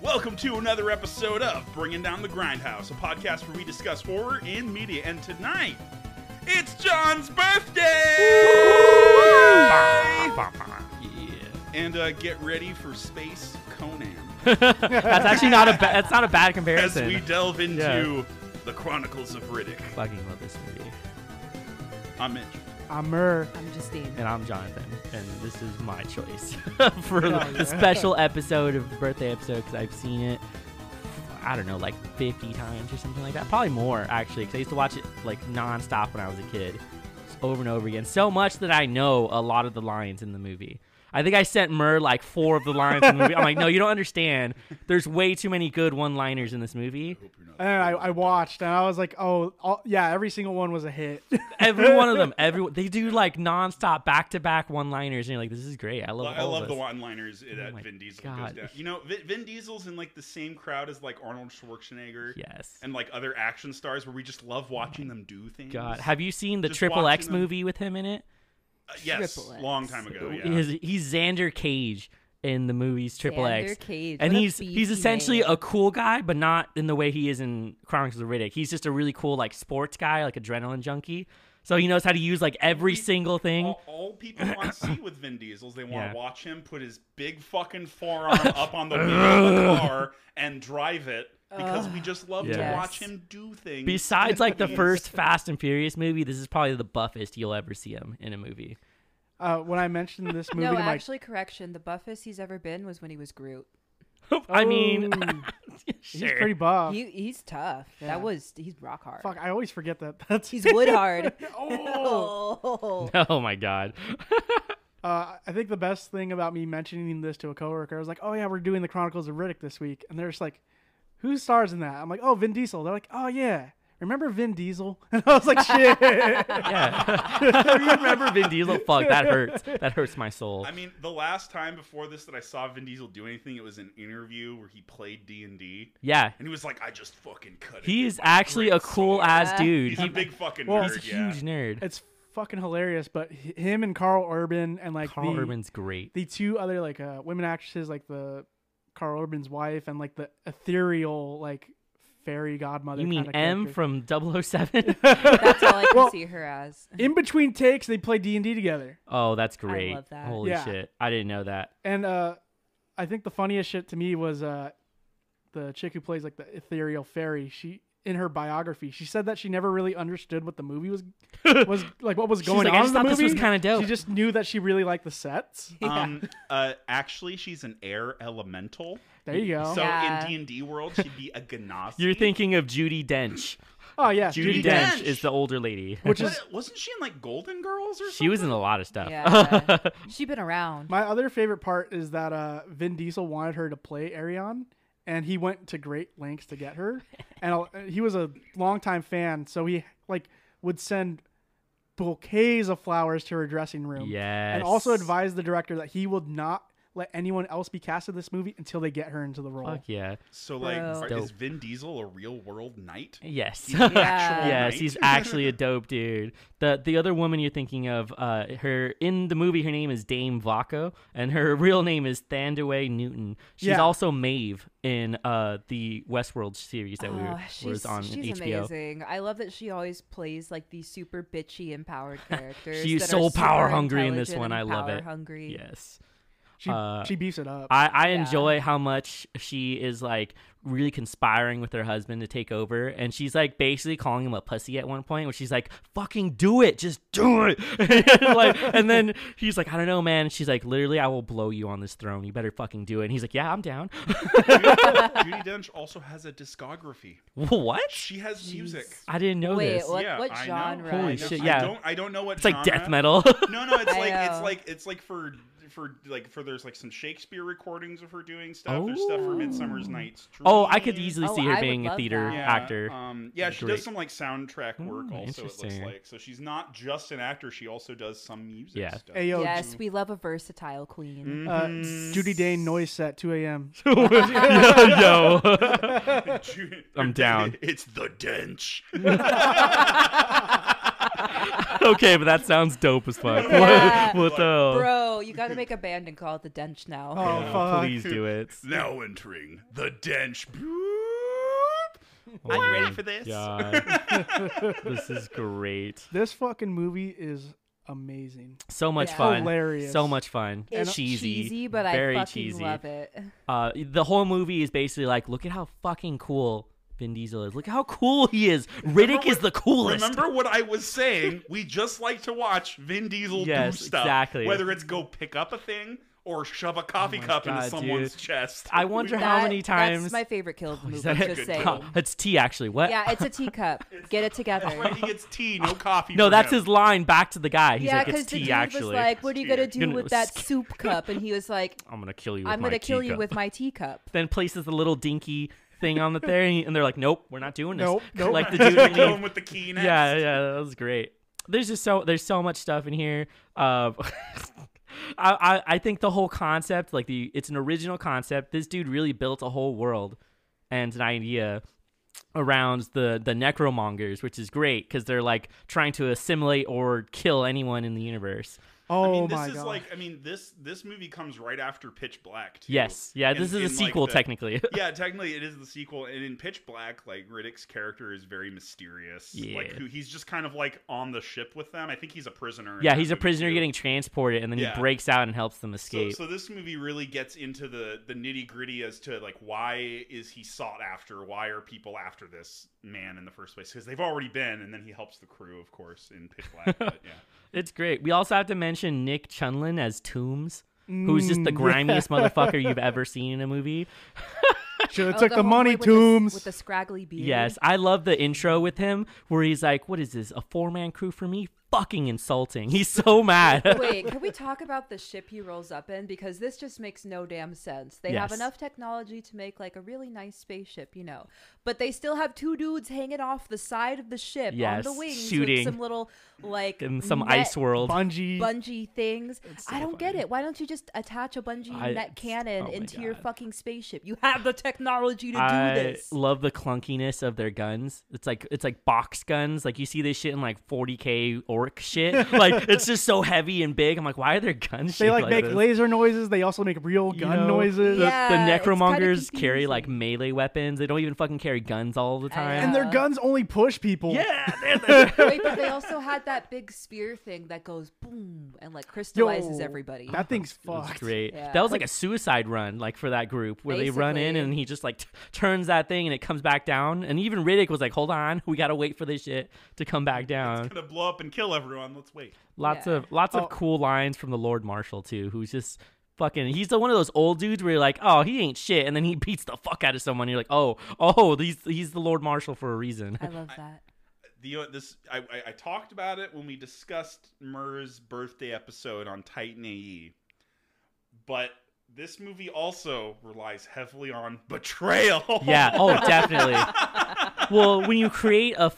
Welcome to another episode of Bringing Down the Grindhouse, a podcast where we discuss horror in media. And tonight, it's John's birthday! Yeah. And get ready for Space Conan. That's actually not a bad comparison. As we delve into the Chronicles of Riddick. Fucking love this movie. I'm Mitch. I'm Murr. I'm Justine. And I'm Jonathan. And this is my choice for the special episode of the birthday episode because I've seen it, I don't know, like 50 times or something like that. Probably more, actually, because I used to watch it like nonstop when I was a kid. Just over and over again. So much that I know a lot of the lines in the movie. I think I sent Murr like 4 of the lines in the movie. I'm like, no, you don't understand. There's way too many good one-liners in this movie. And I watched, and I was like, yeah, every single one was a hit. Every one of them. They do like nonstop, back-to-back one-liners, and you're like, this is great. I love the one-liners that Vin Diesel goes down. You know, Vin Diesel's in like the same crowd as like Arnold Schwarzenegger. Yes. And like other action stars where we just love watching them do things. God, have you seen the Just Triple X watching them. movie with him in it? Yes, Triple X. long time ago. Yeah. He's Xander Cage in the movies Triple X. Cage. And What a he's beefy essentially name. a cool guy, but not in the way he is in Chronicles of Riddick. He's just a really cool like sports guy, like adrenaline junkie. So he knows how to use like every single thing. All people want to see with Vin Diesel is they want to Yeah. watch him put his big fucking forearm up on the wheel of the car and drive it because we just love to Yes. watch him do things. Besides like the first Fast and Furious movie, this is probably the buffest you'll ever see him in a movie. When I mentioned this movie No, to my actually, correction. The buffest he's ever been was when he was Groot. I mean, he's sure. pretty buff. He's tough. Yeah. He's rock hard. Fuck, I always forget that. That's He's wood hard. Oh. Oh my god. I think the best thing about me mentioning this to a coworker, I was like, "Oh yeah, we're doing the Chronicles of Riddick this week," and they're just like, "Who stars in that?" I'm like, "Oh, Vin Diesel." They're like, "Oh yeah, remember Vin Diesel?" And I was like, "Shit." Yeah. You remember Vin Diesel? Fuck, that hurts. That hurts my soul. I mean, the last time before this that I saw Vin Diesel do anything, it was an interview where he played D&D. Yeah. And he was like, I just fucking cut it. He's with my actually a great cool sword." ass dude. He's a big fucking Well, nerd, He's a yeah. huge nerd. It's fucking hilarious. But him and Carl Urban and like Carl Urban's great. the 2 other like women actresses, like the Carl Urban's wife and like the ethereal like fairy godmother. You mean kinda M character. from 007? That's all I can Well, see her as. In between takes, they play D&D together. Oh, that's great. love that. Holy Yeah. shit. I didn't know that. And I think the funniest shit to me was the chick who plays like the ethereal fairy. She in her biography, she said that she never really understood what the movie was like, what was She's going like, on I just in the thought movie. this was kinda dope. She just knew that she really liked the sets. Actually, she's an air elemental. There you go. So Yeah. in D&D world, she'd be a Ganassi. You're thinking of Judi Dench. Oh yeah, Judi Judi Dench Dench. is the older lady. Which is Wasn't she in like Golden Girls or something? She was in a lot of stuff. Yeah. She's been around. my other favorite part is that Vin Diesel wanted her to play Arion, and he went to great lengths to get her. And he was a longtime fan, so he like would send bouquets of flowers to her dressing room. Yes. And also advised the director that he would not let anyone else be cast in this movie until they get her into the role. Fuck yeah. So like, Bro. Dope. is Vin Diesel a real world knight? Yes. He's an Yeah. actual Yes, knight? he's actually a dope dude. The other woman you're thinking of, her in the movie, her name is Dame Vaco, and her real name is Thandaway Newton. She's Yeah. also Maeve in the Westworld series that was on she's HBO. amazing. I love that she always plays like these super bitchy, empowered characters. She's that so are super power hungry in this intelligent one. and I love it. power-hungry. Yes. She beefs it up. I Yeah. enjoy how much she is like really conspiring with her husband to take over, and she's like basically calling him a pussy at one point where she's like, fucking do it, just do it. and then he's like, I don't know, man. And she's like, literally, I will blow you on this throne, you better fucking do it. And he's like, yeah, I'm down. Judi Dench also has a discography. What? She has music. I didn't know Wait, this. what? Yeah, What I know. genre? Holy I know. shit, yeah. I don't know what It's like genre. death metal. No, it's like for there's like some Shakespeare recordings of her doing stuff. There's stuff for Midsummer's Night's Dream. Oh, I could easily Oh, see her I would being a love theater that. actor. She Great. does some like soundtrack work also. It looks interesting. like so she's not just an actor; she also does some music Yeah. stuff. Ayo, Yes, we love a versatile queen. Judy Dane noise set 2 a.m. Yo. I'm down. It's the Dench. Okay, but that sounds dope as fuck. Yeah. What the? Bro, you got to make a band and call it the Dench now. Oh, fuck. Please do it. Now entering the Dench. Oh Are you ready my for this? God. This is great. This fucking movie is amazing. So much Yeah. fun. Hilarious. So much fun. It's cheesy, cheesy, but very I fucking cheesy. love it. The whole movie is basically like, look at how fucking cool Vin Diesel is. Look at how cool he is. Riddick is the coolest. Remember what I was saying? We just like to watch Vin Diesel Yes, do stuff. exactly. Whether it's go pick up a thing or shove a coffee cup into God, someone's dude. chest. I wonder how That- many times. That's my favorite kill of the Is movie. that a Just good saying. call? It's tea, actually. What? Yeah, it's a teacup. Get it together. That's why he gets tea, no coffee. No, for that's him. his line back to the guy. He's Yeah, like, because it's the tea, dude actually. was like, "What are you gonna do Gonna with that soup cup?" And he was like, I'm gonna kill you. With "I'm my gonna kill you teacup." with my teacup." Then places the little dinky thing on the there, and they're like, "Nope, we're not doing this." Nope. Like the dude would Kill leave. him with the key next. Yeah, that was great. There's so much stuff in here. I think the whole concept, like it's an original concept. This dude really built a whole world and an idea around the necromongers, which is great because they're like trying to assimilate or kill anyone in the universe. Oh I mean, this my is god. like, I mean, this movie comes right after Pitch Black, too. Yes, yeah, this is a In, sequel like, technically. Yeah, technically it is the sequel. And in Pitch Black, like, Riddick's character is very mysterious. Yeah. Like, he's just kind of like on the ship with them. I think he's a prisoner. in Yeah, that he's a movie, prisoner too. getting transported, and then Yeah. he breaks out and helps them escape. So this movie really gets into the nitty gritty as to like why is he sought after? Why are people after this man in the first place? Because they've already been, and then he helps the crew, of course, in Pitch Black. But yeah, It's great. We also have to mention Nick Chunlin as Toombs, who's just the Mm, grimiest motherfucker you've ever seen in a movie. Should have Oh, took the money, homeboy with Toombs. with the scraggly beard. Yes, I love the intro with him where he's like, "What is this? A 4-man crew for me? Fucking insulting." He's so mad. Wait, can we talk about the ship he rolls up in? Because this just makes no damn sense. They have Yes. enough technology to make like a really nice spaceship, you know. But they still have two dudes hanging off the side of the ship Yes, on the wings shooting. with some little like In some net ice world. Bungee. things. so I don't get funny. it. Why don't you just attach a bungee net cannon oh my into your God. fucking spaceship? You have the technology to do I this. love the clunkiness of their guns. It's like box guns. Like you see this shit in like 40K orc shit. Like it's just so heavy and big. I'm like, why are their guns They shaped like make this? laser noises. They also make real You gun know, noises. Yeah. The it's kinda necromongers carry like confusing. melee weapons. They don't even fucking carry guns all the time. And their guns only push people. Yeah, Wait, but they also had that big spear thing that goes boom and like crystallizes Yo, everybody. That thing's it was fucked. great. Yeah. That was like a suicide run, like for that group where they run in Basically. and he just like turns that thing and it comes back down. And even Riddick was like, "Hold on, we gotta wait for this shit to come back down." gonna blow up and kill everyone. Let's wait. Lots Yeah. of Oh. cool lines from the Lord Marshal too, who's just fucking. He's one of those old dudes where you're like, "Oh, he ain't shit," and then he beats the fuck out of someone. You're like, "Oh, he's the Lord Marshal for a reason." I love that. I talked about it when we discussed Murr's birthday episode on Titan AE, but this movie also relies heavily on betrayal. Yeah. Oh, definitely. Well, when you create a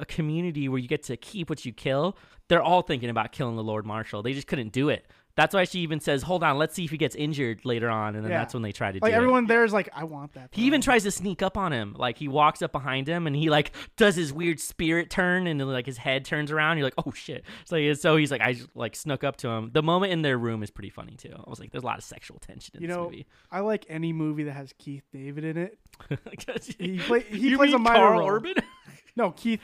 community where you get to keep what you kill, they're all thinking about killing the Lord Marshal. They just couldn't do it. That's why she even says, "Hold on, let's see if he gets injured later on," and then Yeah. that's when they try to Like do everyone it. there is like, I want that. He even tries to sneak up on him. Like he walks up behind him and he like does his weird spirit turn and like his head turns around. You're like, "Oh shit!" So he's like, I just, like snuck up to him. The moment in their room is pretty funny too. I was like, "There's a lot of sexual tension in You this know, movie." I like any movie that has Keith David in it. He You plays mean a minor Carl role. Urban? No, Keith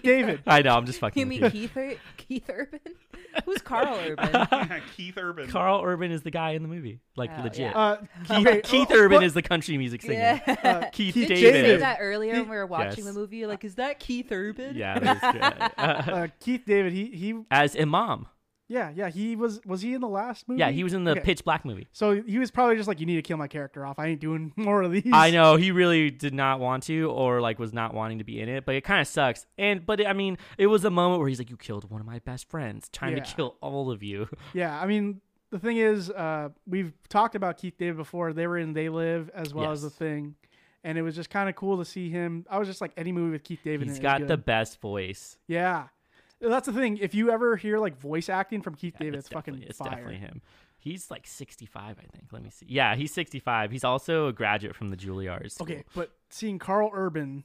David. I know. I'm just fucking. You with mean Keith Urban? Who's Carl Urban? Keith Urban. Carl Urban is the guy in the movie, like Oh, legit. yeah. Keith Urban is the country music singer. Yeah. Keith Did David. you say David. that earlier when we were watching Yes. the movie? You're like, is that Keith Urban? Yeah, that was good. Keith David. He As Imam. yeah. He was he in the last movie? Yeah, he was in the Okay. Pitch Black movie. So he was probably just like, you need to kill my character off. I ain't doing more of these. I know he really did not want to, or like was not wanting to be in it, but it kind of sucks. But I mean, it was a moment where he's like, "You killed one of my best friends. Time Yeah. to kill all of you." Yeah, I mean, the thing is, we've talked about Keith David before. They were in They Live as well as Yes. The Thing, and it was just kind of cool to see him. I was just like, any movie with Keith David in He's it is got good. the best voice. Yeah, that's the thing. If you ever hear like voice acting from Keith Yeah, David, it's fucking it's fire. definitely him. He's like 65, I think. Let me see. Yeah, he's 65. He's also a graduate from the Juilliard School. Okay, but seeing Carl Urban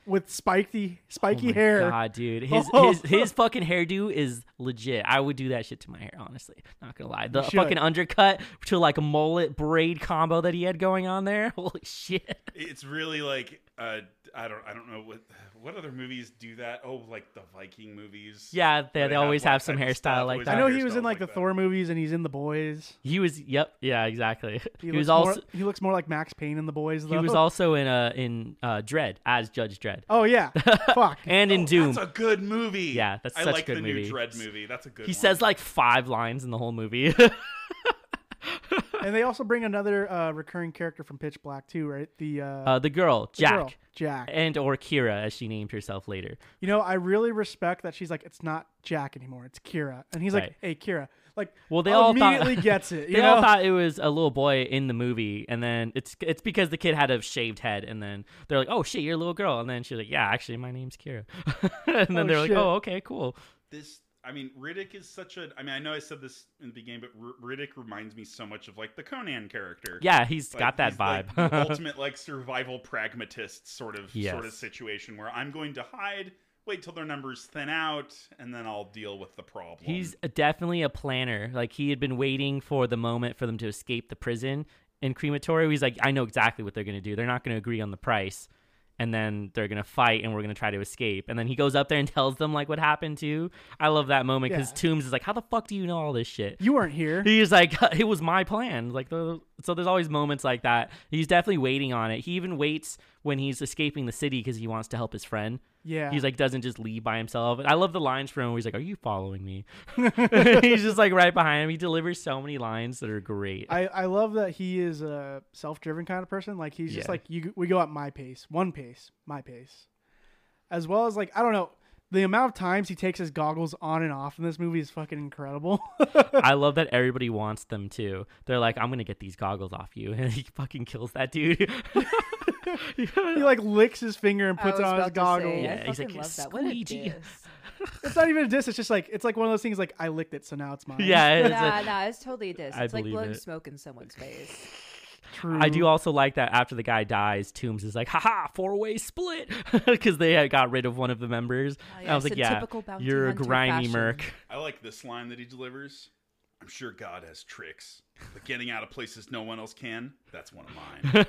with spiky Oh my hair. God, dude. His fucking hairdo is legit. I would do that shit to my hair, honestly. Not gonna lie. The You should. fucking undercut to like a mullet braid combo that he had going on there. Holy shit. It's really like I don't know what other movies do that. Oh, like the Viking movies. Yeah, Where they always like, have some type of hairstyle stuff, like always that. I have know he was in hairstyles like the that. Thor movies, and he's in The Boys. He was. Yep. Yeah. Exactly. He was looks also. he looks more like Max Payne in The Boys, though. He was also in Dredd as Judge Dredd. Oh yeah, fuck. And in Doom. That's a good movie. Yeah, that's I such a like good the movie. new Dread movie. That's a good. He one. says like 5 lines in the whole movie. And they also bring another recurring character from Pitch Black too, right? The girl, Jack. Jack. And or Kira, as she named herself later. You know, I really respect that she's like, it's not Jack anymore, it's Kira, and he's Right. like, hey, Kira. Like, Well, they all immediately thought, gets it. You They know? all thought it was a little boy in the movie, and then it's because the kid had a shaved head, and then they're like, "Oh shit, you're a little girl," and then she's like, "Yeah, actually, my name's Kira," and then Oh, they're like, shit. "Oh, okay, cool." I mean, Riddick is such a. I mean, I know I said this in the beginning, but Riddick reminds me so much of like the Conan character. Yeah, he's Like, got that he's, vibe. like, the ultimate like survival pragmatist sort of Yes. situation where I'm going to hide, wait till their numbers thin out, and then I'll deal with the problem. He's definitely a planner. Like he had been waiting for the moment for them to escape the prison in crematory. He's like, I know exactly what they're gonna do. They're not gonna agree on the price. And then they're going to fight and we're going to try to escape. And then he goes up there and tells them like what happened too. I love that moment because Yeah. Toombs is like, how the fuck do you know all this shit? You weren't here. He's like, it was my plan. Like, so there's always moments like that. He's definitely waiting on it. He even waits when he's escaping the city because he wants to help his friend. Yeah. He's like, doesn't just leave by himself. I love the lines from him where he's like, are you following me? He's just like right behind him. He delivers so many lines that are great. I love that he is a self-driven kind of person. Like he's just Yeah. like, we go at my pace, my pace, as well as like, I don't know, the amount of times he takes his goggles on and off in this movie is fucking incredible. I love that everybody wants them too. They're like, I'm gonna get these goggles off you, and he fucking kills that dude. He like licks his finger and I puts it was on his about to say, goggles. Yeah, I he's fucking like, love that. What a "Squeegee." diss. It's not even a diss. It's just like, it's like one of those things like, I licked it, so now it's mine. Yeah, it's Nah, it's totally a diss. I It's like believe blowing it. smoke in someone's face. True. I do also like that after the guy dies, Toombs is like, haha, 4-way split, because they had got rid of one of the members. Oh, And I was yes, like, in yeah, typical bounty you're a hunter grimy fashion. merc. I like this line that he delivers. I'm sure God has tricks, but getting out of places no one else can, that's one of mine.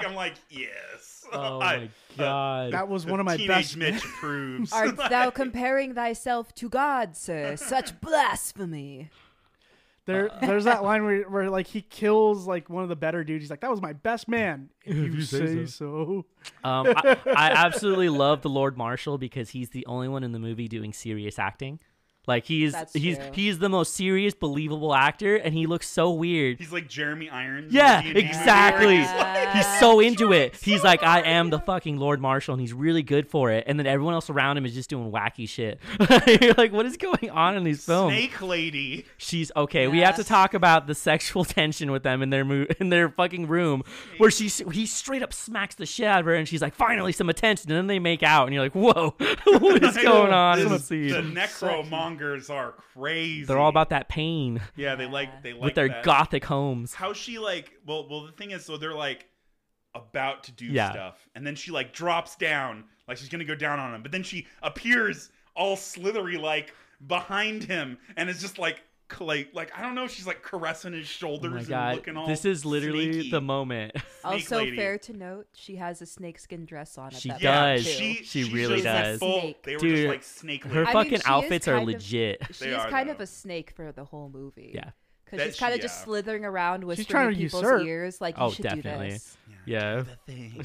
I'm like, yes. Oh my god. That was one of my Teenage best. Mitch approves. Art thou comparing thyself to God, sir? Such blasphemy. There's that line where like he kills like one of the better dudes. He's like, that was my best man. If you say so. I absolutely love the Lord Marshal because he's the only one in the movie doing serious acting. Like he's That's true. the most serious, believable actor, and he looks so weird. He's like Jeremy Irons. Yeah, in the D&D movie exactly. where he's like, He's so into it. He's like, I am the fucking Lord Marshal, and he's really good for it. And then everyone else around him is just doing wacky shit. You're like, what is going on in these films? Snake Lady. She's okay. We have to Yes. talk about the sexual tension with them in their fucking room, where he straight up smacks the shit out of her, and she's like, finally some attention, and then they make out, and you're like, whoa, what is going on in the The scene? necromongers are crazy. They're all about that pain Yeah, they like with their that. gothic homes. How she like well the thing is, so they're like about to do Yeah. stuff, and then she like drops down like she's gonna go down on him, but then she appears all slithery like behind him, and it's just like I don't know, she's like caressing his Oh shoulders my and god, looking all this is literally snaky. the moment. Also, lady. fair to note, she has a snakeskin dress on. At She that Yeah, point, does. too. She she's really just, like, does. full- Snake. they were Dude, just like snake Her lady. I mean, fucking she is outfits are kind of- legit. She They is are, kind though. of a snake for the whole movie. Yeah. Because That she's kind of she- just yeah. slithering around, whispering trying in to people's usurp. ears, like, you Oh, should definitely. do this. Yeah. The thing.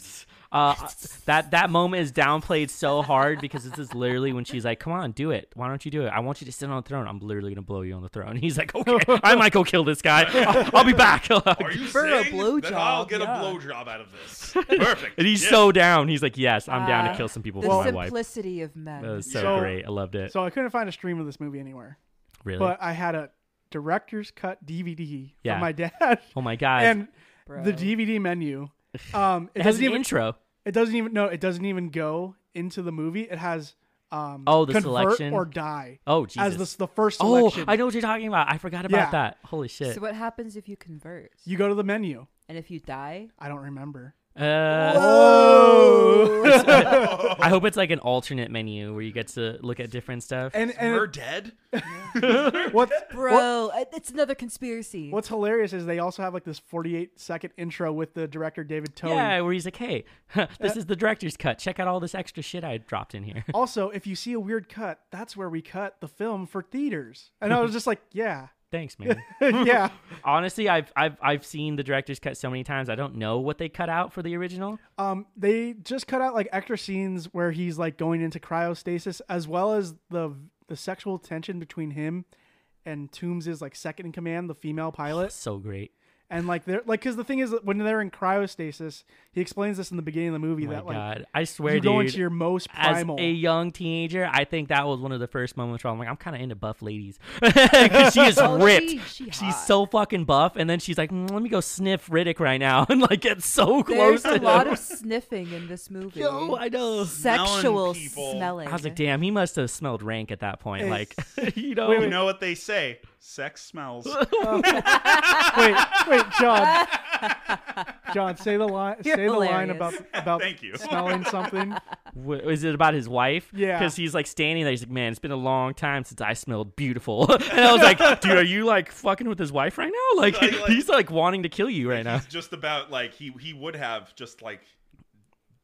That moment is downplayed so hard because this is literally when she's like, "Come on, do it. Why don't you do it? I want you to sit on the throne. I'm literally gonna blow you on the throne." And he's like, "Okay, I might go kill this guy. I'll be back." Are you For a saying blowjob, that I'll get yeah. a blowjob out of this? Perfect. And he's Yeah. so down. He's like, "Yes, I'm down to Ah, kill some people The for my wife." simplicity of men. That was so, So- great. I loved it. So I couldn't find a stream of this movie anywhere, Really? but I had a director's cut DVD Yeah. from my dad, Oh my god. and Bro. the DVD menu. It it has doesn't an even. intro. It doesn't even go into the movie. It has The convert selection? or die Oh Jesus. as the first Oh, selection. I know what you're talking about. I forgot about Yeah. that. Holy shit. So what happens if you convert? You go to the menu. And if you die? I don't remember. I hope it's like an alternate menu where you get to look at different stuff. And We're dead. Bro, it's another conspiracy. What's hilarious is they also have like this 48-second intro with the director David Towie. Yeah, where he's like, hey, this is the director's cut. Check out all this extra shit I dropped in here. Also, if you see a weird cut, that's where we cut the film for theaters. And I was just like, yeah. Thanks, man. Yeah. Honestly, I've seen the director's cut so many times. I don't know what they cut out for the original. They just cut out like extra scenes where he's like going into cryostasis, as well as the sexual tension between him and Toombs' like second in command, the female pilot. So great. And like they're like, because the thing is that when they're in cryostasis, he explains this in the beginning of the movie Oh that my like God. I swear, you go dude, into your most primal. as a young teenager, I think that was one of the first moments where I'm like, I'm kind of into buff ladies. Because she is ripped. She's She's hot. so fucking buff. And then she's like, let me go sniff Riddick right now. And like get so close There's to a lot him. of sniffing in this movie. Yo, I know. Sexual Smelling people. smelling. I was like, damn, he must have smelled rank at that point. Like, you know. You know what they say? Sex smells. wait, John. John, say the line. You're Say the line hilarious. about Thank you. smelling something. Is it about his wife? Yeah. Because he's like standing there. He's like, man, it's been a long time since I smelled beautiful. And I was like, dude, are you like fucking with his wife right now? Like, he's like wanting to kill you right now. He's just about like he would have just like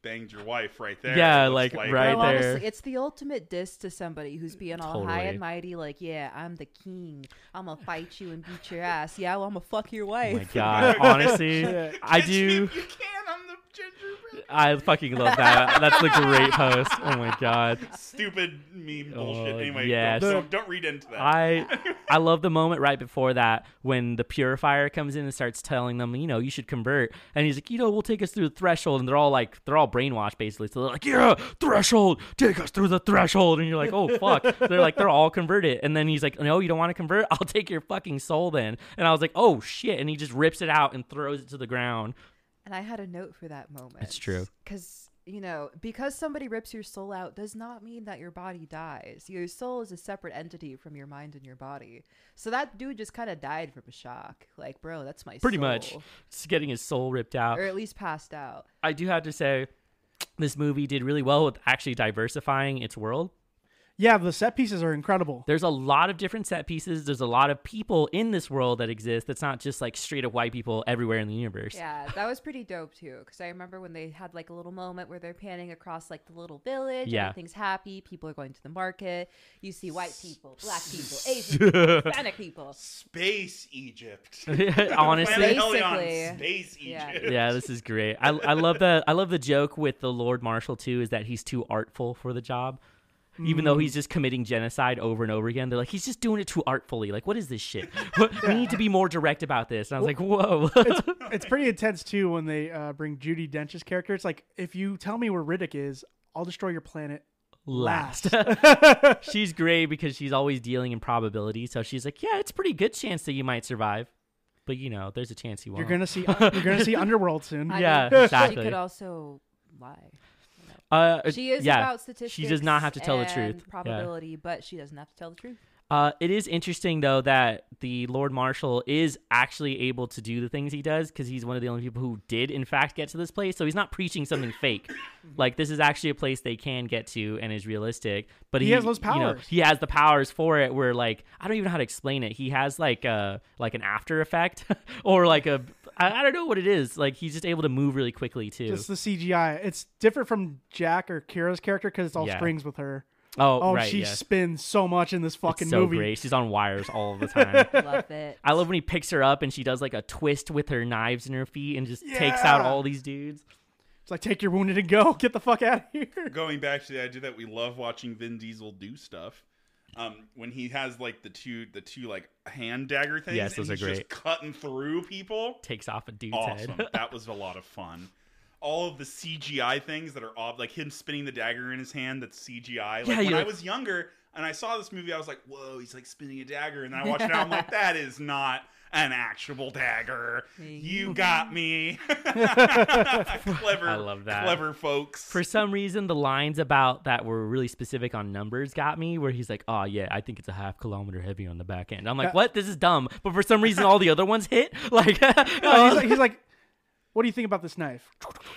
banged your wife right there. Yeah, it looks like, right Well, there. honestly, it's the ultimate diss to somebody who's being all high Totally. and mighty, like, yeah, I'm the king. I'm gonna fight you and beat your ass. Yeah, well, I'm gonna fuck your Oh my wife. God. Honestly, Yeah. I Kiss me do. if you can. I'm the gingerbread. I fucking love that. That's a great post. Oh my God. Stupid meme bullshit. Oh, Anyway, yes. don't read into that. I love the moment right before that when the purifier comes in and starts telling them, you know, you should convert. And he's like, you know, we'll take us through the threshold. And they're all brainwashed basically. So they're like, yeah, threshold, take us through the threshold. And you're like, oh fuck. They're all converted. And then he's like, no, you don't want to convert? I'll take your fucking soul then. And I was like, oh shit. And he just rips it out and throws it to the ground. And I had a note for that moment. It's true. Because, you know, because somebody rips your soul out does not mean that your body dies. Your soul is a separate entity from your mind and your body. So that dude just kind of died from a shock. Like, bro, that's my Pretty soul. much. Just getting his soul ripped out. Or at least passed out. I do have to say, this movie did really well with actually diversifying its world. Yeah, the set pieces are incredible. There's a lot of different set pieces. There's a lot of people in this world that exist. That's not just like straight up white people everywhere in the universe. Yeah, that was pretty dope too. Because I remember when they had like a little moment where they're panning across like the little village. Yeah. Everything's happy. People are going to the market. You see white people, black people, Asian people, Hispanic people. Space Egypt. Honestly, Planet Helion, Basically. Space Yeah. Egypt. yeah, this is great. I love the joke with the Lord Marshal too, is that he's too artful for the job. Even though he's just committing genocide over and over again, they're like, he's just doing it too artfully. Like, what is this shit? We need to be more direct about this. And I was like, whoa. It's pretty intense too when they bring Judi Dench's character. It's like, if you tell me where Riddick is, I'll destroy your planet Last. last. She's great because she's always dealing in probability. So she's like, yeah, it's a pretty good chance that you might survive. But, you know, there's a chance you won't. You're gonna see Underworld soon. Yeah, She exactly. could also lie. She is yeah, about statistics. she does not have to tell the truth. and Yeah. probability, but she doesn't have to tell the truth. It is interesting, though, that the Lord Marshal is actually able to do the things he does because he's one of the only people who did, in fact, get to this place. So he's not preaching something fake. Like, this is actually a place they can get to and is realistic. But He has those you know, powers. he has the powers for it where, like, I don't even know how to explain it. He has, like an after effect or, like, I don't know what it is. Like, he's just able to move really quickly, too. Just the CGI. It's different from Jack or Kira's character because it's all Yeah. strings with her. Oh, right, she yes. spins so much in this fucking It's so movie. great. She's on wires all the time. Love it. I love when he picks her up and she does like a twist with her knives in her feet and just takes out Yeah. all these dudes. It's like, take your wounded and go. Get the fuck out of here. Going back to the idea that we love watching Vin Diesel do stuff. When he has like the two like hand dagger things, Yes, and those are he's great. just cutting through people. Takes off a dude's Awesome. head. That was a lot of fun. All of the CGI things that are like him spinning the dagger in his hand, that's CGI. Like Yeah, when you're I like- was younger and I saw this movie, I was like, whoa, he's like spinning a dagger. And then I watched it out, I'm like, that is not an actual dagger. You got me. Clever. I love that. Clever folks. For some reason, the lines about that were really specific on numbers got me, where he's like, oh, yeah, I think it's a half kilometer heavy on the back end. I'm like, what? This is dumb. But for some reason, all the other ones hit. Like, No, he's like, what do you think about this knife?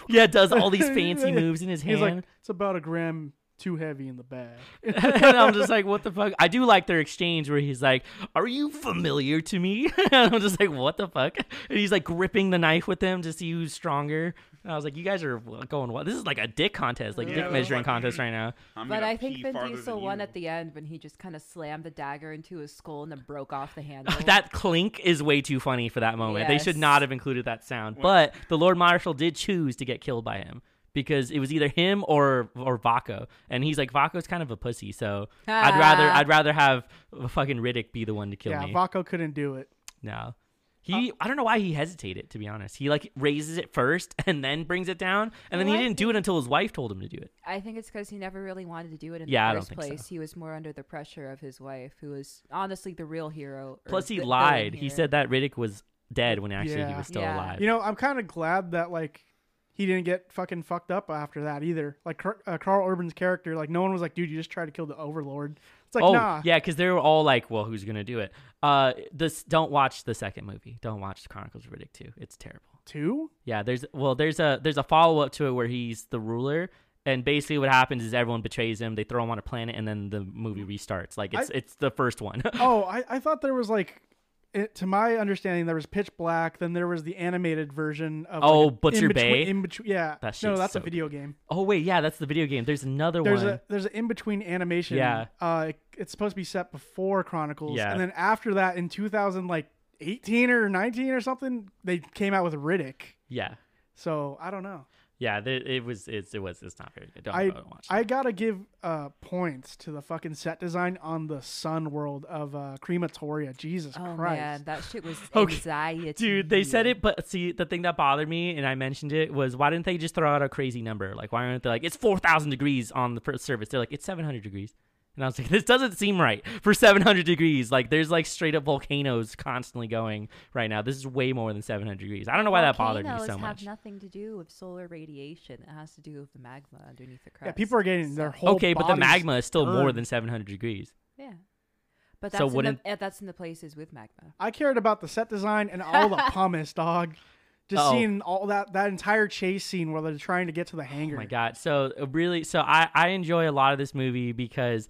Yeah, does all these fancy moves in his hand. He's like, it's about a gram too heavy in the bag. And I'm just like, what the fuck? I do like their exchange where he's like, are you familiar to me? And I'm just like, what the fuck? And he's like gripping the knife with him to see who's stronger. And I was like, you guys are going what? This is like a dick contest, like dick measuring contest right now. But I think Vin Diesel won at the end when he just kind of slammed the dagger into his skull and then broke off the handle. That clink is way too funny for that moment. They should not have included that sound. But the Lord Marshal did choose to get killed by him. Because it was either him or Vaco, and he's like, Vaco's kind of a pussy, so I'd rather have fucking Riddick be the one to kill me. Yeah, Vaco couldn't do it. No, I don't know why he hesitated. To be honest, he like raises it first and then brings it down, and then he didn't do it until his wife told him to do it. I think it's because he never really wanted to do it in the first place. So. He was more under the pressure of his wife, who was honestly the real hero. Plus, he lied. He said that Riddick was dead when actually he was still alive. You know, I'm kind of glad that like. He didn't get fucking fucked up after that either. Like Carl Urban's character, like no one was like, dude, you just tried to kill the Overlord. It's like, nah. Yeah, because they were all like, well, who's gonna do it? Don't watch the second movie. Don't watch Chronicles of Riddick 2. It's terrible. 2? Yeah, there's a follow up to it where he's the ruler, and basically what happens is everyone betrays him. They throw him on a planet, and then the movie restarts. Like it's the first one. I thought there was like. To my understanding, there was Pitch Black. Then there was the animated version of Butcher Bay. Yeah, that's a video game. Oh wait, yeah, that's the video game. There's another one. There's an in between animation. Yeah, it's supposed to be set before Chronicles. Yeah, and then after that, in 2018 or 19 or something, they came out with Riddick. Yeah. So I don't know. Yeah, it's not very good. Don't watch it. I gotta give points to the fucking set design on the sun world of Crematoria. Jesus Christ. Man, that shit was anxiety. Dude, they said it, but see, the thing that bothered me, and I mentioned it, was why didn't they just throw out a crazy number? Like, why aren't they like, it's 4,000 degrees on the surface? They're like, it's 700 degrees. And I was like, this doesn't seem right for 700 degrees. Like, there's like straight up volcanoes constantly going right now. This is way more than 700 degrees. I don't know why that bothered me so much. Volcanoes have nothing to do with solar radiation. It has to do with the magma underneath the crust. Yeah, people are getting their whole but the magma is still more than 700 degrees. Yeah. But that's in the places with magma. I cared about the set design and all the pumice, dog. Just seeing all that entire chase scene where they're trying to get to the hangar. Oh my god! So I enjoy a lot of this movie because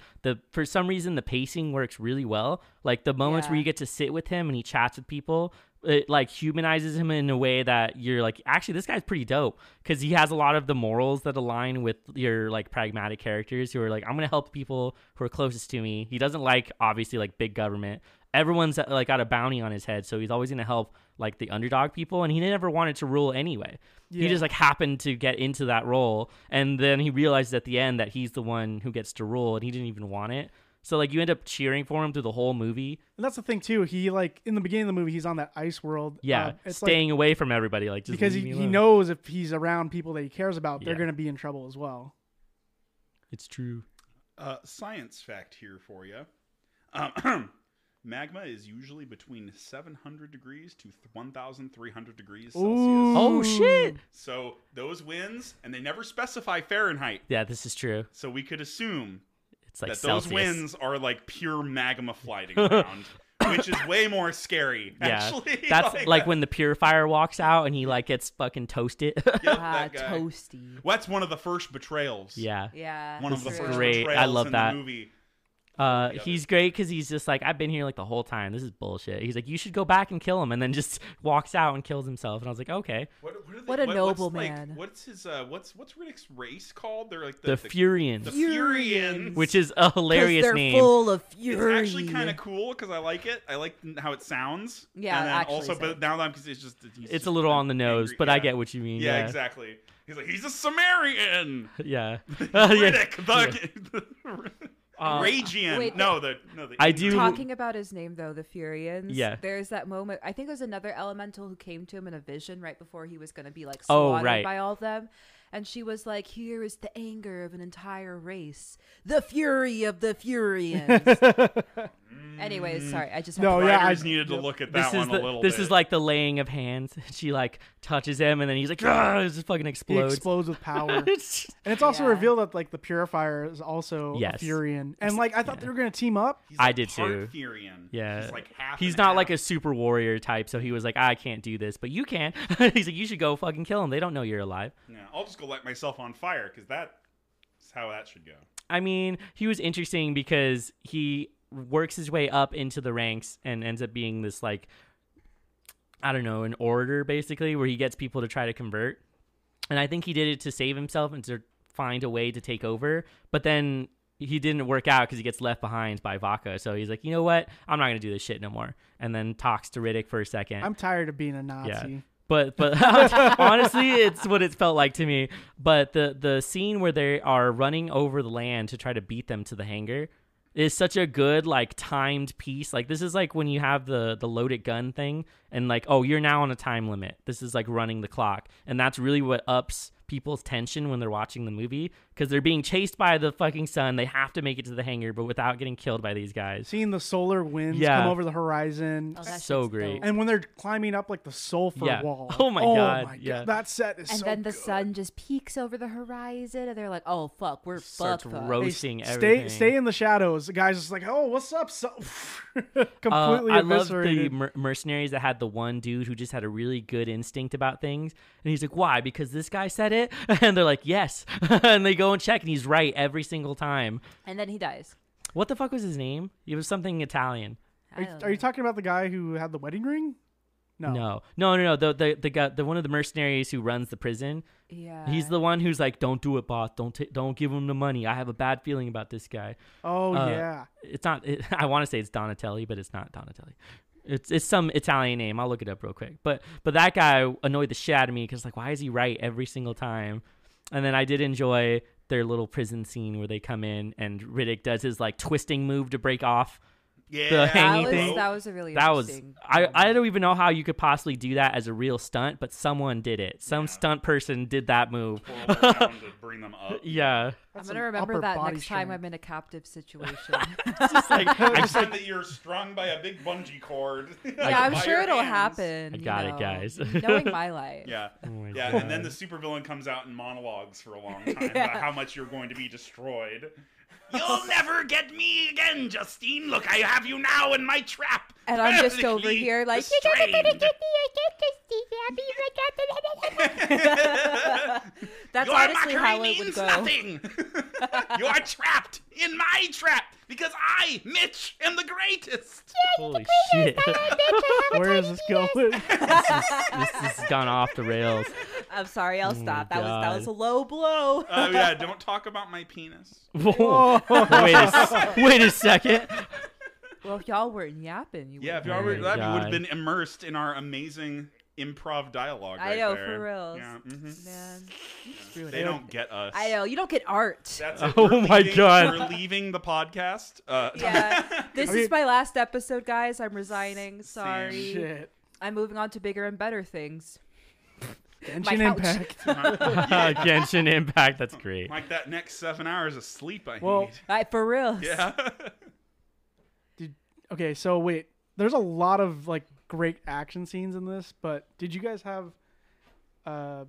for some reason the pacing works really well. Like the moments where you get to sit with him and he chats with people, it like humanizes him in a way that you're like, actually this guy's pretty dope because he has a lot of the morals that align with your like pragmatic characters who are like, I'm gonna help people who are closest to me. He doesn't like obviously like big government. Everyone's like got a bounty on his head, so he's always gonna help like the underdog people, and he never wanted to rule anyway. Yeah. He just like happened to get into that role, and then he realizes at the end that he's the one who gets to rule, and he didn't even want it. So like you end up cheering for him through the whole movie. And that's the thing too. He like in the beginning of the movie, he's on that ice world. Yeah, staying away from everybody, like just because he knows if he's around people that he cares about, they're gonna be in trouble as well. It's true. Science fact here for you. Magma is usually between 700 degrees to 1,300 degrees Celsius. Ooh. Oh, shit. So those winds, and they never specify Fahrenheit. Yeah, this is true. So we could assume it's like that Celsius. Those winds are like pure magma floating around, which is way more scary, actually. Yeah, that's like when the purifier walks out and he like gets fucking toasted. Yep, that guy. Toasty. Well, that's one of the first betrayals. Yeah. Yeah. One of the first great. betrayals I love in that. the movie. He's great because he's just like, I've been here like the whole time. This is bullshit. He's like, you should go back and kill him, and then just walks out and kills himself. And I was like, okay. What a noble man. Like, what's his what's Riddick's race called? They're like the Furians. The Furians, which is a hilarious name. They're full of fury. It's actually kind of cool because I like it. I like how it sounds. Yeah, and then actually. Also, but now that it's just it's a little on the nose, angry. but I get what you mean. Yeah, exactly. He's like, he's a Sumerian. Yeah. Riddick, Ragian. Wait, I do. Talking about his name though, the Furians. Yeah. There's that moment. I think it was another elemental who came to him in a vision right before he was going to be like slaughtered by all of them, and she was like, "Here is the anger of an entire race, the fury of the Furians." Anyways, sorry, I just No, have to yeah, Writers needed to look at that one a little bit. This is like the laying of hands. She like touches him, and then he's like, it just fucking He explodes. explodes with power. And it's also revealed that like the Purifier is also a Furion. And like I thought they were gonna team up. He's I like did part too. Furion. Yeah. He's like half. He's and not half. like a super warrior type, so he was like, I can't do this, but you can. He's like, you should go fucking kill him. They don't know you're alive. Yeah, I'll just go light myself on fire because that's how that should go. I mean, he was interesting because he works his way up into the ranks and ends up being this like, I don't know, an orator basically, where he gets people to try to convert. And I think he did it to save himself and to find a way to take over. But then he didn't work out because he gets left behind by Vaca. So he's like, you know what? I'm not going to do this shit no more. And then talks to Riddick for a second. I'm tired of being a Nazi. Yeah. But honestly, it's what it felt like to me. But the scene where they are running over the land to try to beat them to the hangar is such a good like timed piece. Like this is like when you have the loaded gun thing and like, oh, you're now on a time limit. This is like running the clock. And that's really what ups people's tension when they're watching the movie because they're being chased by the fucking sun. They have to make it to the hangar, but without getting killed by these guys. Seeing the solar winds come over the horizon. Oh, that so shit's great. dope. And when they're climbing up like the sulfur wall. Oh my God. Yeah. That set is And so then the good. sun just peeks over the horizon, and they're like, "Oh fuck, we're Starts fucked." roasting Hey, everything. stay in the shadows. The guy's just like, oh, what's up? So completely I love the eviscerated. mercenaries that had the one dude who just had a really good instinct about things. And he's like, why? Because this guy said it? And they're like, yes. And they go and check, and he's right every single time. And then he dies. What the fuck was his name? It was something Italian. Are you talking about the guy who had the wedding ring? No. No. The guy, the one of the mercenaries who runs the prison. Yeah. He's the one who's like, don't do it, boss. Don't give him the money. I have a bad feeling about this guy. Oh, yeah. It's not. I want to say it's Donatelli, but it's not Donatelli. It's some Italian name. I'll look it up real quick. But that guy annoyed the shit out of me because like, why is he right every single time? And then I did enjoy their little prison scene where they come in and Riddick does his like twisting move to break off the hanging thing. That was a really That was interesting. I don't even know how you could possibly do that as a real stunt, but someone did it. Some stunt person did that move. Twirl around to bring them up. Yeah. I'm gonna remember that next time I'm in a captive situation. It's just like I just said that you're strung by a big bungee cord. Yeah, I'm by sure your it'll hands. happen. I you got it, know, guys. Knowing my life. Yeah. Oh my Yeah, God. and then the supervillain comes out and monologues for a long time about how much you're going to be destroyed. You'll never get me again, Justine. Look, I have you now in my trap. And I'm just over Permanently here like, restrained. That's Your honestly how mockery it would means go. nothing. You are trapped in my trap because I, Mitch, am the greatest. Holy shit. Where is this going? This has gone off the rails. I'm sorry, I'll stop. That God. was a low blow. Oh yeah, don't talk about my penis. Whoa. Wait a second. Well, if y'all weren't yapping, you Yeah, if would. y'all were my that, we would have God. been immersed in our amazing improv dialogue. I right know, there. for reals. Yeah, mhm. Man, you just ruined They it. don't get us. I know, you don't get art. That's it. Oh We're my leaving- God. We're leaving the podcast. Yeah, this I mean- is my last episode, guys. I'm resigning. Sorry. Shit. I'm moving on to bigger and better things. Genshin couch. Impact. Genshin Impact. That's great. Like that next 7 hours of sleep I Well, need. For real. Yeah. Okay, so wait. There's a lot of like great action scenes in this, but did you guys have a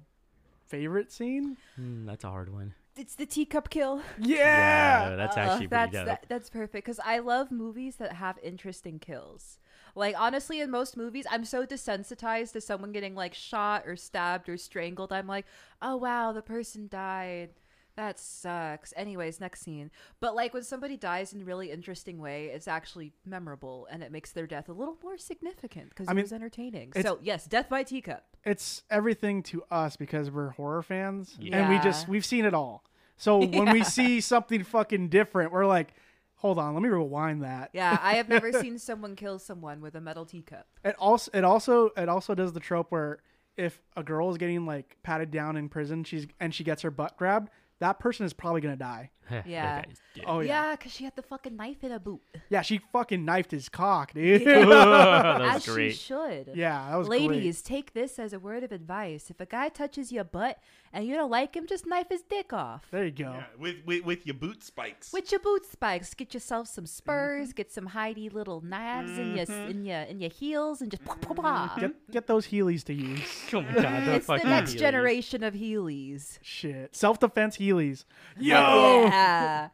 favorite scene? That's a hard one. It's the teacup kill. Yeah. That's actually pretty good. That's perfect because I love movies that have interesting kills. Like honestly, in most movies, I'm so desensitized to someone getting like shot or stabbed or strangled. I'm like, oh wow, the person died. That sucks. Anyways, next scene. But like when somebody dies in a really interesting way, it's actually memorable and it makes their death a little more significant because it was entertaining. So yes, death by teacup. It's everything to us because we're horror fans Yeah. and we've seen it all. So when we see something fucking different, we're like, hold on, let me rewind that. Yeah, I have never seen someone kill someone with a metal teacup. It also does the trope where if a girl is getting like patted down in prison, she gets her butt grabbed, that person is probably gonna die. Yeah. That guy's dick. Oh yeah. Yeah, because she had the fucking knife in a boot. Yeah, she fucking knifed his cock, dude. that As was great. she should. Yeah, that was Ladies, take this as a word of advice. If a guy touches your butt and you don't like him, just knife his dick off. great. There you go. Yeah, with your boot spikes. With your boot spikes, get yourself some spurs, get some hidey little knives in your heels, and just pop, pop, pop. Get those Heelys to use. Oh my god, It's the fucking next Heelys. generation of Heelys. Shit. Self-defense Heelys. Yeah.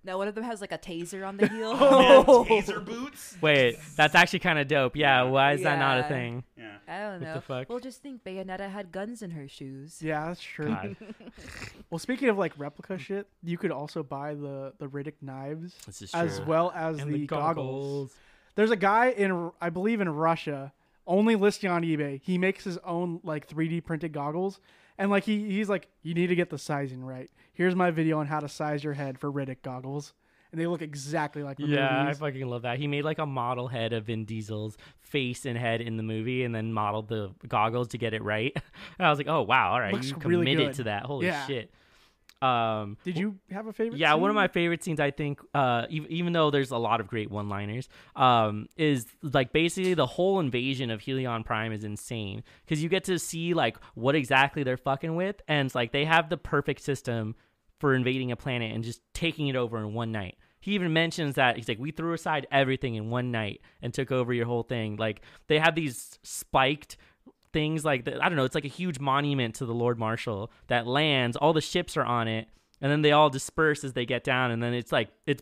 Now one of them has like a taser on the heel. Oh, man, taser boots. Wait, that's actually kind of dope. Yeah, why is that not a Yeah. thing? Yeah. I don't know. What the fuck? Well, just think Bayonetta had guns in her shoes. Yeah, that's true. God, Well, speaking of like replica shit, you could also buy the Riddick knives this is as true. well as And the goggles. There's a guy in, I believe in Russia, only listing on eBay. He makes his own like 3D printed goggles, and like he's like, you need to get the sizing right. Here's my video on how to size your head for Riddick goggles, and they look exactly like the Yeah, I movies. fucking love that. He made like a model head of Vin Diesel's face and head in the movie, and then modeled the goggles to get it right. And I was like, oh wow, all right, Looks you really committed good. to that. Holy Yeah. shit. Did you have a favorite? Yeah, one of scene? my favorite scenes, I think, even though there's a lot of great one-liners, is like basically the whole invasion of Helion Prime is insane because you get to see like what exactly they're fucking with, and it's like they have the perfect system for invading a planet and just taking it over in one night. He even mentions that he's like, we threw aside everything in one night and took over your whole thing. Like they have these spiked things like I don't know, it's like a huge monument to the Lord Marshal that lands, all the ships are on it, and then they all disperse as they get down, and then it's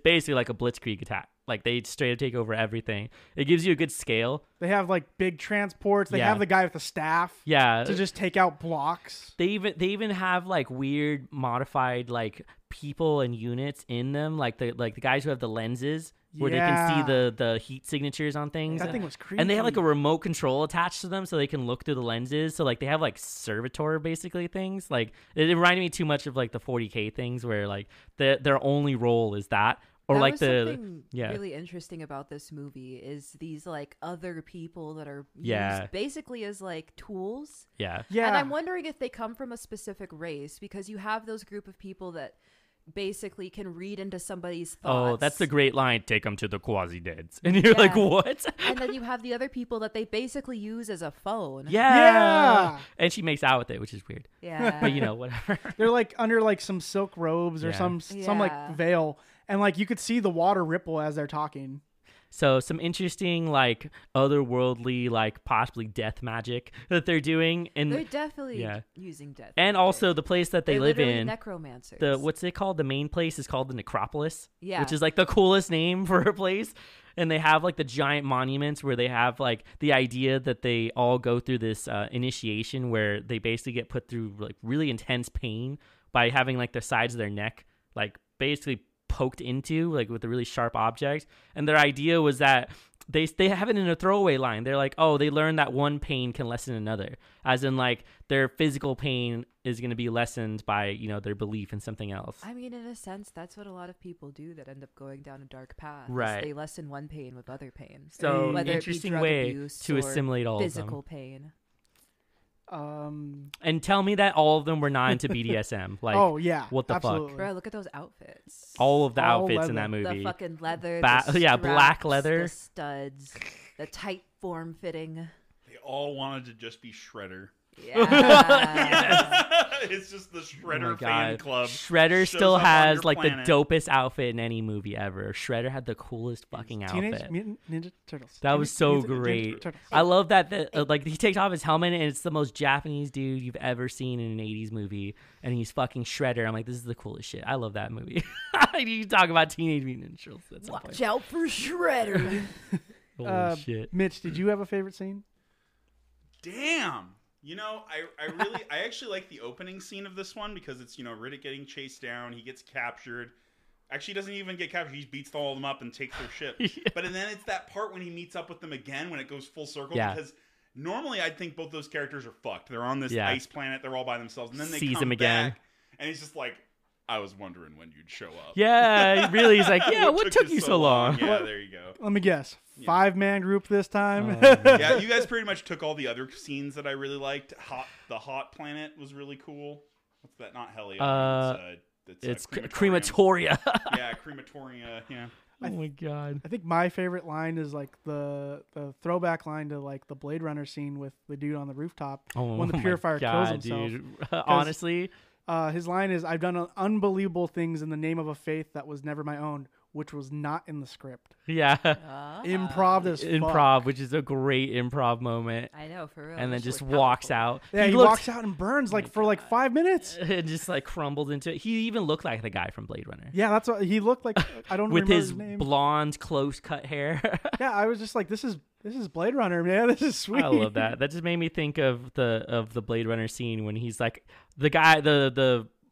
basically like a blitzkrieg attack. Like they straight up take over everything. It gives you a good scale. They have like big transports. They Yeah. have the guy with the staff Yeah. to just take out blocks. They even have like weird modified like people and units in them, like the guys who have the lenses where they can see the heat signatures on things. That thing was creepy. And they have like a remote control attached to them so they can look through the lenses. So like they have like servitor basically things. Like it reminded me too much of like the 40K things where like their only role is that. Or that like was the something yeah. really interesting about this movie is these like other people that are Yeah. used basically as like tools. yeah. Yeah. And I'm wondering if they come from a specific race because you have those group of people that basically can read into somebody's thoughts. Oh, that's the great line. Take them to the quasi-deads. And you're like, Yeah. what? And then you have the other people that they basically use as a phone. Yeah. Yeah. And she makes out with it, which is weird. Yeah. But you know, whatever. They're like under like some silk robes or Yeah. some Yeah. like veil, and like you could see the water ripple as they're talking. So some interesting, like, otherworldly, like, possibly death magic that they're doing. And They're definitely Yeah. using death. and magic. also the place that they They're live literally in. necromancers. What's it called? The main place is called the Necropolis. Yeah. Which is like the coolest name for a place. And they have like the giant monuments where they have like the idea that they all go through this initiation where they basically get put through like really intense pain by having like the sides of their neck like basically poked into like with a really sharp object. And their idea was that they have it in a throwaway line. They're like, oh, they learned that one pain can lessen another, as in like their physical pain is going to be lessened by, you know, their belief in something else. I mean, in a sense, that's what a lot of people do that end up going down a dark path. is Right. They lessen one pain with other pains. So Whether it be interesting drug way abuse to or assimilate all of physical them. pain. And tell me that all of them were not into BDSM. Like, oh yeah, what the fuck? absolutely. Bro, look at those outfits. all of the All outfits in leather. that movie. The fucking leather. Ba- the yeah, straps, black leather. The studs. The tight form fitting. They all wanted to just be Shredder. Yeah. It's just the Oh Shredder my fan God. club. Shredder shows still up on has your like planet. the dopest outfit in any movie ever. Shredder had the coolest fucking Teenage outfit. Mutant Ninja Turtles. That was so Teenage Mutant Ninja great. Turtles. I love that like he takes off his helmet and it's the most Japanese dude you've ever seen in an 80s movie, and he's fucking Shredder. I'm like, this is the coolest shit. I love that movie. You talk about Teenage Mutant Ninja Turtles at some point. Watch out for Shredder. Holy shit. Mitch, did you have a favorite scene? Damn. You know, I actually like the opening scene of this one because it's, you know, Riddick getting chased down. He gets captured. Actually, he doesn't even get captured. He beats all of them up and takes their ship. Yeah. But then it's that part when he meets up with them again when it goes full circle. Yeah. Because normally I'd think both those characters are fucked. They're on this Yeah. ice planet. They're all by themselves. And then they Sees come him again. back. And he's just like, I was wondering when you'd show up. Yeah, really. He's like, yeah, what took you so long? Yeah, there you go. Let me guess. Yeah. 5-man group this time. Yeah, you guys pretty much took all the other scenes that I really liked. The hot planet was really cool. What's that? Not Helion. It's crematorium. crematoria. Yeah, crematoria. Yeah. Oh my god. I think my favorite line is like the throwback line to like the Blade Runner scene with the dude on the rooftop when the my purifier kills God, himself. dude. Honestly, his line is, "I've done unbelievable things in the name of a faith that was never my own," which was not in the script. yeah. Improv as fuck. Improv, which is a great improv moment. I know, for real. And then That shit just was walks powerful. out. Yeah, he looked- walks out and burns like for like 5 minutes. and just like crumbled into it. He even looked like the guy from Blade Runner. Yeah, that's what he looked like. I don't With remember his his name. blonde, close cut hair. Yeah, I was just like, this is Blade Runner, man. This is sweet. I love that. That just made me think of the Blade Runner scene when he's like the guy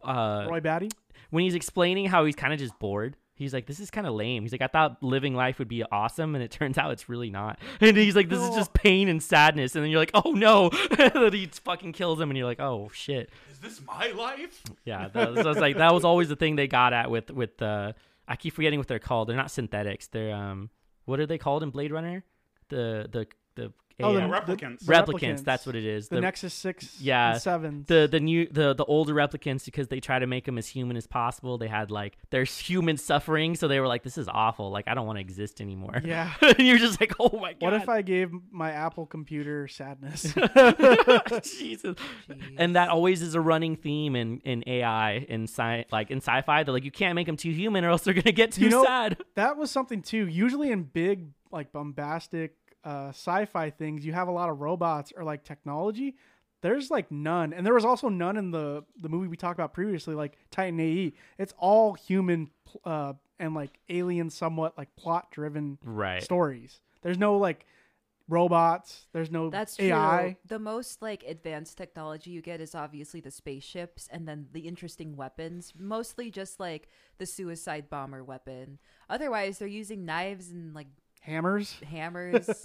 Roy Batty. when he's explaining how he's kind of just bored. He's like, this is kind of lame. He's like, I thought living life would be awesome, and it turns out it's really not. And he's like, this is just pain and sadness. And then you're like, oh no. And then he fucking kills him, and you're like, oh shit. Is this my life? Yeah, that was always the thing they got at with I keep forgetting what they're called. They're not synthetics. They're what are they called in Blade Runner? The Oh, AI. replicants. Replicants. That's what it is. The Nexus 6 Yeah, and 7s. the older replicants, because they try to make them as human as possible. They had like there's human suffering, so they were like, this is awful. Like I don't want to exist anymore. Yeah. And you're just like, oh my god. What if I gave my Apple computer sadness? Jesus. And that always is a running theme in AI in sci-fi. They're like, you can't make them too human or else they're gonna get too sad. That was something too. Usually in big, like bombastic sci-fi things, you have a lot of robots or like technology. There's like none, and there was also none in the movie we talked about previously, like Titan AE. It's all human and like alien, somewhat like plot-driven stories. There's no like robots. There's no That's AI. true. The most like advanced technology you get is obviously the spaceships, and then the interesting weapons. Mostly just like the suicide bomber weapon. Otherwise, they're using knives and like hammers.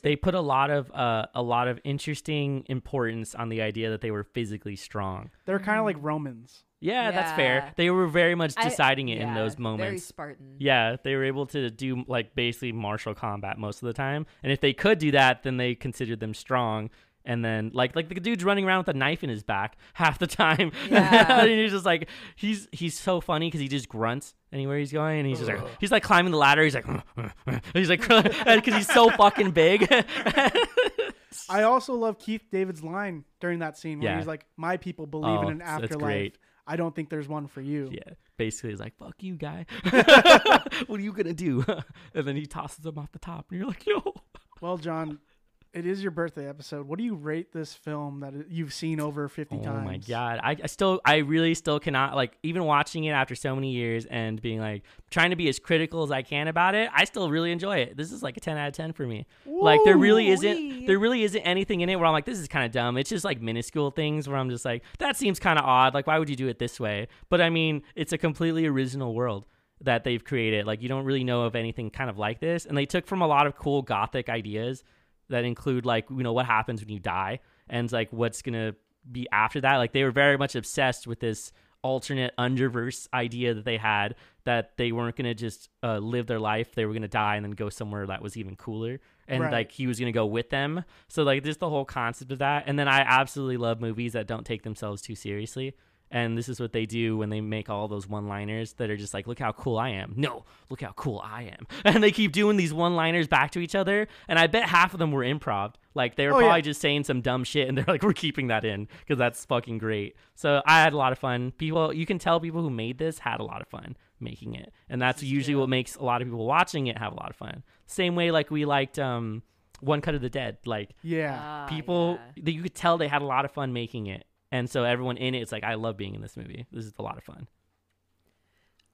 They put a lot of interesting importance on the idea that they were physically strong. They're kind of like Romans. Yeah, that's Yeah. fair. They were very much deciding it in those moments. Very Spartan. Yeah, they were able to do like basically martial combat most of the time. And if they could do that, then they considered them strong. And then like the dude's running around with a knife in his back half the time. Yeah. And he's just like he's so funny because he just grunts anywhere he's going, and he's like climbing the ladder. He's like because he's so fucking big. I also love Keith David's line during that scene where Yeah. he's like, "My people believe in an that's afterlife. great. I don't think there's one for you." Yeah, basically he's like, fuck you, guy. What are you gonna do? And then he tosses him off the top, and you're like, no. Well, John, it is your birthday episode. What do you rate this film that you've seen over 50 times? Oh my god, I really still cannot, like, even watching it after so many years and being like trying to be as critical as I can about it, I still really enjoy it. This is like a 10 out of 10 for me. Like there really isn't anything in it where I'm like, this is kind of dumb. It's just like minuscule things where I'm just like, that seems kind of odd. Like, why would you do it this way? But I mean, it's a completely original world that they've created. Like, you don't really know of anything kind of like this, and they took from a lot of cool gothic ideas that include, like, you know, what happens when you die and like what's gonna be after that. Like, they were very much obsessed with this alternate underverse idea that they had, that they weren't gonna just live their life, they were gonna die and then go somewhere that was even cooler, and like he was gonna go with them. So like just the whole concept of that. And then I absolutely love movies that don't take themselves too seriously. And this is what they do when they make all those one-liners that are just like, look how cool I am. No, look how cool I am. And they keep doing these one-liners back to each other. And I bet half of them were improv. Like, they were probably just saying some dumb shit, and they're like, we're keeping that in because that's fucking great. So I had a lot of fun. You can tell people who made this had a lot of fun making it. And that's usually what makes a lot of people watching it have a lot of fun. Same way like we liked One Cut of the Dead. Like, people, you could tell they had a lot of fun making it. And so everyone in it, it's like, I love being in this movie. This is a lot of fun.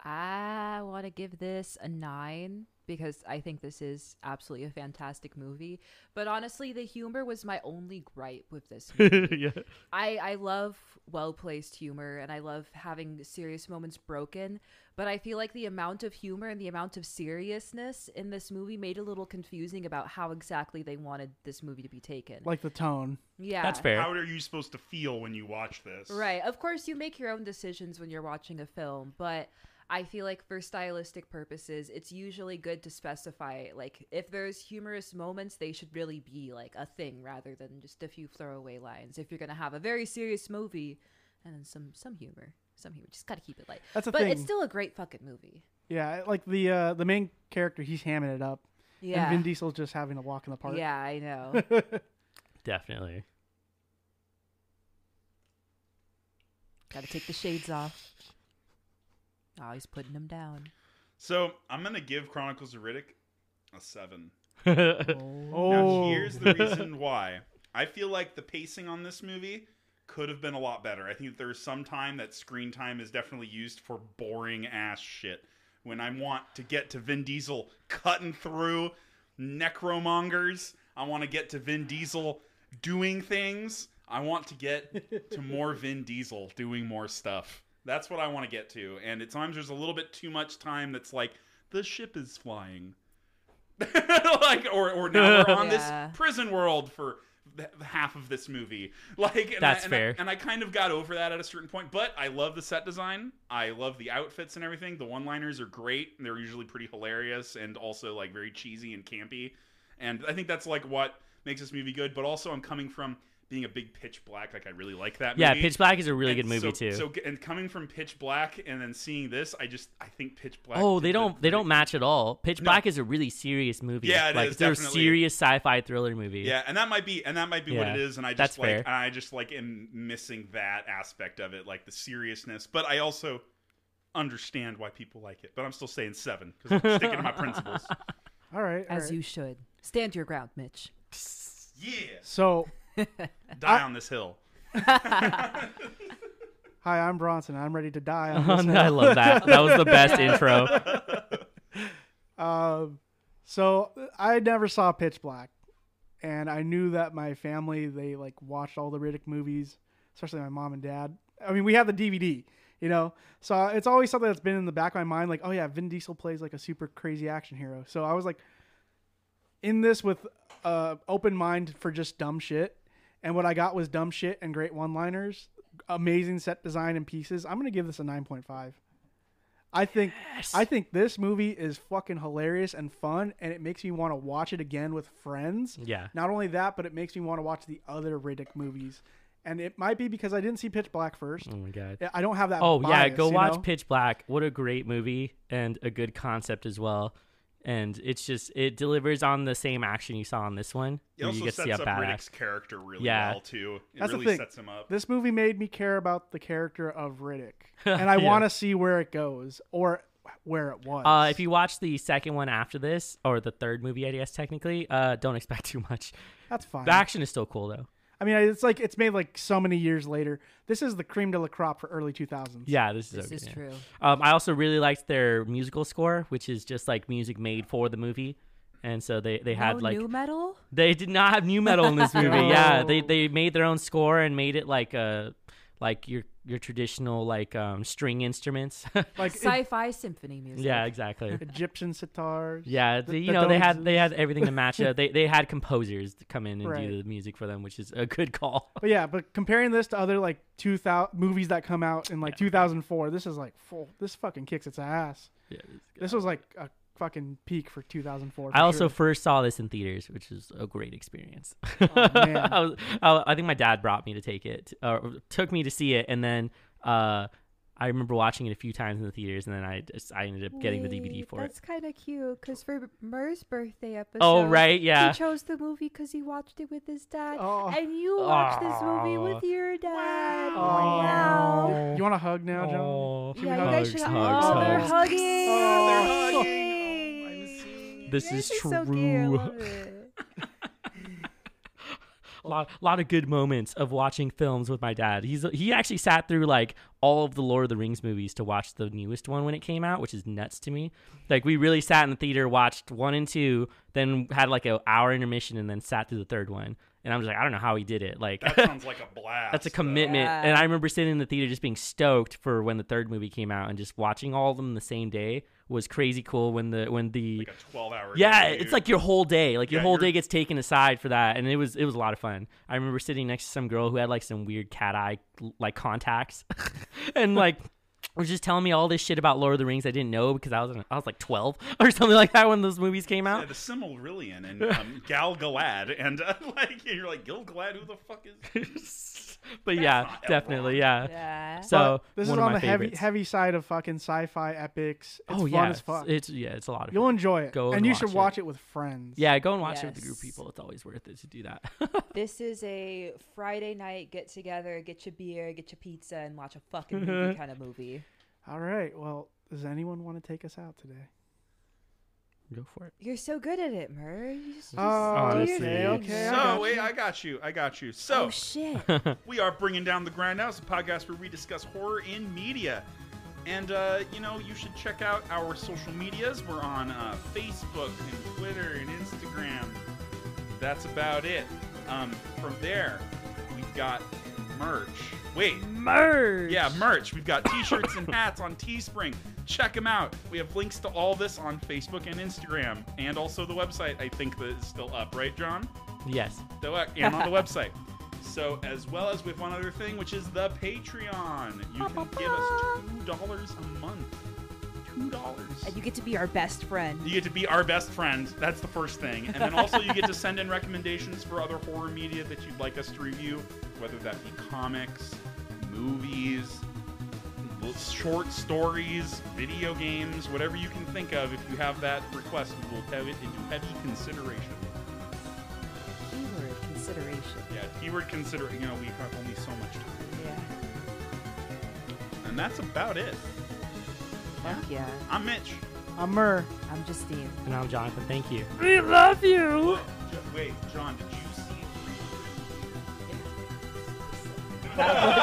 I want to give this a 9 because I think this is absolutely a fantastic movie. But honestly, the humor was my only gripe with this movie. Yeah. I love well-placed humor, and I love having serious moments broken. But I feel like the amount of humor and the amount of seriousness in this movie made it a little confusing about how exactly they wanted this movie to be taken. Like the tone. Yeah. That's fair. How are you supposed to feel when you watch this? Right. Of course, you make your own decisions when you're watching a film, but I feel like for stylistic purposes, it's usually good to specify, like, if there's humorous moments, they should really be like a thing rather than just a few throwaway lines. If you're going to have a very serious movie and then some humor. Some humor. Just gotta keep it light. That's the but thing. it's still a great fucking movie. Yeah, like the main character, he's hamming it up. Yeah. And Vin Diesel's just having a walk in the park. Yeah, I know. Definitely. Gotta take the shades off. Oh, he's putting them down. So I'm gonna give Chronicles of Riddick a 7. Oh. Now here's the reason why. I feel like the pacing on this movie could have been a lot better. I think there's some time that screen time is definitely used for boring ass shit. When I want to get to Vin Diesel cutting through necromongers, I want to get to Vin Diesel doing things. I want to get to more Vin Diesel doing more stuff. That's what I want to get to. And at times there's a little bit too much time that's like, the ship is flying. Like, or now we're on Yeah. this prison world for half of this movie. Like, That's fair. And I kind of got over that at a certain point, but I love the set design. I love the outfits and everything. The one-liners are great. They're usually pretty hilarious and also like very cheesy and campy. And I think that's like what makes this movie good. But also I'm coming from being a big Pitch Black. Like I really like that movie. Yeah, Pitch Black is a really And good movie too. So and coming from Pitch Black and then seeing this, I think Pitch Black. Oh, did they the don't match at all. Pitch No. Black is a really serious movie. Yeah, it like, is, they're a definitely. serious sci-fi thriller movie. Yeah, and that might be what Yeah, it is, and I that's just fair. am missing that aspect of it, like the seriousness. But I also understand why people like it. But I'm still saying 7 because I'm sticking to my principles. All right. As you should. Stand your ground, Mitch. Yeah, So, die on this hill. hi, I'm Bronson. I'm ready to die. On this I hill. love that. That was the best intro. So I never saw Pitch Black, and I knew that my family, they like watched all the Riddick movies, especially my mom and dad. I mean, we have the DVD, you know, so it's always something that's been in the back of my mind. Like, oh yeah, Vin Diesel plays like a super crazy action hero. So I was like in this with open mind for just dumb shit. And what I got was dumb shit and great one-liners, amazing set design and pieces. I'm going to give this a 9.5. I think this movie is fucking hilarious and fun, and it makes me want to watch it again with friends. Yeah. Not only that, but it makes me want to watch the other Riddick movies. And it might be because I didn't see Pitch Black first. Oh my god. I don't have that Oh yeah, bias, go you watch know? Pitch Black. What a great movie and a good concept as well. And it delivers on the same action you saw on this one. It where also you get to sets see a up badass. Riddick's character really Yeah. well too. It That's the really thing. sets him up. This movie made me care about the character of Riddick. And I Yeah. want to see where it goes or where it was. If you watch the second one after this, or the third movie, I guess technically, don't expect too much. That's fine. The action is still cool though. I mean, it's like it's made like so many years later. This is the cream de la crop for early 2000s. Yeah, this This okay, is yeah. true. I also really liked their musical score, which is just like music made for the movie. And so they had No like new metal? they did not have new metal in this movie. No. Yeah, they made their own score and made it like your traditional like string instruments. Like Sci-fi symphony music. Yeah, exactly. Egyptian sitars. Yeah, that they don't had exist. everything to match it. They had composers to come in and Right. do the music for them, which is a good call. But yeah, but comparing this to other like 2000 movies that come out in like 2004, this is like full. This fucking kicks its ass. Yeah, This was like a fucking peak for 2004. I for also sure. first saw this in theaters, which is a great experience. Oh, man. I think my dad brought me to took me to see it, and then I remember watching it a few times in the theaters, and then I ended up getting the DVD for it. That's kind of cute, because for Murr's birthday episode, Oh right, yeah. he chose the movie because he watched it with his dad, Oh. and you watched this movie Aw. with your dad. Oh. Wow. You want a hug now, John? Oh, Should we Yeah, you hug? guys should. Hugs, Oh, they're hugs. hugging. Oh, they're hugging. Yay. This You is guys are so cute. I true. love it. lot of good moments of watching films with my dad. He actually sat through like all of the Lord of the Rings movies to watch the newest one when it came out, which is nuts to me. Like we really sat in the theater, watched 1 and 2, then had like an hour intermission, and then sat through the third one. And I'm just like, I don't know how he did it. Like That sounds like a blast. that's a commitment. Yeah. And I remember sitting in the theater just being stoked for when the third movie came out, and just watching all of them the same day was crazy cool. When the Like a 12-hour. yeah, day, it's dude. like your whole day. Like your Yeah, whole you're- day gets taken aside for that, and it was a lot of fun. I remember sitting next to some girl who had like some weird cat eye like contacts, and like was just telling me all this shit about Lord of the Rings I didn't know because I was like 12 or something like that when those movies came out. Yeah, the Silmarillion and Gal Galad, and like you're like Gil Galad, who the fuck is? But That's yeah, not definitely, Elrond. Yeah. So But this one is of on my the favorites. heavy side of fucking sci-fi epics. It's Oh fun yeah, as fuck. it's a lot of You'll fun. enjoy it, Go and and you watch should it. watch it with friends. Yeah, go and watch it with a group of Yes. people. It's always worth it to do that. This is a Friday night get together, get your beer, get your pizza, and watch a fucking movie kind of movie. All right. Well, does anyone want to take us out today? Go for it. You're so good at it, Mer. You just do honestly. your Okay, thing. I got So wait, you. I got you. So Oh shit. we are bringing down the Grindhouse, a podcast where we discuss horror in media. And, you should check out our social medias. We're on Facebook and Twitter and Instagram. That's about it. From there, we've got merch. Wait. Merch. Yeah, merch. We've got t-shirts and hats on Teespring. Check them out. We have links to all this on Facebook and Instagram. And also the website, I think, that is still up. Right, John? Yes. And on the website. So, as well as with one other thing, which is the Patreon. You can give us $2 a month. $2. And you get to be our best friend. You get to be our best friend. That's the first thing. And then also you get to send in recommendations for other horror media that you'd like us to review, whether that be comics, movies, short stories, video games, whatever you can think of. If you have that request, we will have it into heavy consideration. Keyword consideration. Yeah, keyword consider. We have only so much time. Yeah. And that's about it. Fuck yeah. I'm Mitch. I'm Mur. I'm Justine. And I'm Jonathan. Thank you. We love you. Wait, John, did you see? That was